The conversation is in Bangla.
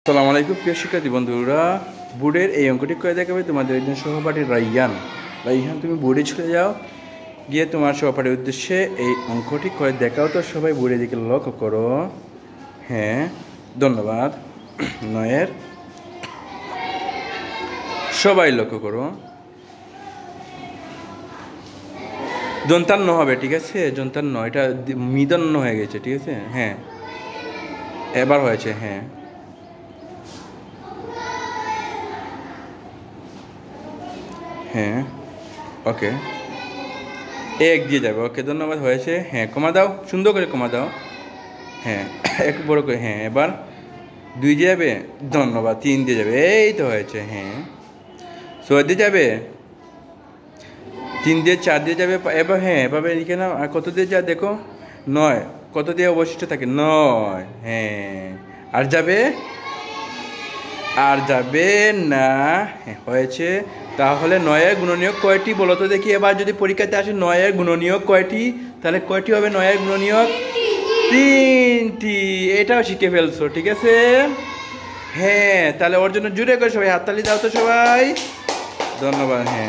আসসালামু আলাইকুম প্রিয় শিক্ষার্থী বন্ধুরা, বোর্ডের এই অঙ্কটি করে দেখাবে তোমাদের একজন সহপাঠী রাইয়ান। রাইহান, তুমি বোর্ডে চলে যাও, গিয়ে তোমার সহপাঠীর উদ্দেশ্যে এই অঙ্কটি করে দেখাও। তো সবাই বোর্ডের দিকে লক্ষ্য করো। হ্যাঁ, ধন্যবাদ। নয়ের সবাই লক্ষ্য করো। যন্তান্ন হবে, ঠিক আছে? যন্তান্ন, এটা মিদন্ন হয়ে গেছে, ঠিক আছে? হ্যাঁ, এবার হয়েছে। হ্যাঁ, হ্যাঁ, ওকে, এক দিয়ে যাবে। ওকে, ধন্যবাদ, হয়েছে। হ্যাঁ, কমা দাও, সুন্দর করে কমা দাও। হ্যাঁ, এক বড় করে। হ্যাঁ, এবার দুই দিয়ে যাবে। ধন্যবাদ, তিন দিয়ে যাবে। এই তো হয়েছে। হ্যাঁ, ছয় দিয়ে যাবে, তিন দিয়ে চার দিয়ে যাবে। এবার হ্যাঁ, এভাবে লিখে নাও। আর কত দিয়ে যা দেখো, নয়। কত দিয়ে অবশিষ্ট থাকে? নয়। হ্যাঁ, আর যাবে? আর যাবে না। হ্যাঁ, হয়েছে। তাহলে নয়ের গুণনীয়ক কয়টি বলো তো দেখি? এবার যদি পরীক্ষাতে আসে নয়ের গুণনীয়ক কয়টি, তাহলে কয়টি হবে নয়ের গুণনীয়ক? তিনটি। এটাও শিখে ফেলছো, ঠিক আছে? হ্যাঁ, তাহলে ওর জন্য জুড়ে করে সবাই হাততালি দাও তো সবাই। ধন্যবাদ। হ্যাঁ।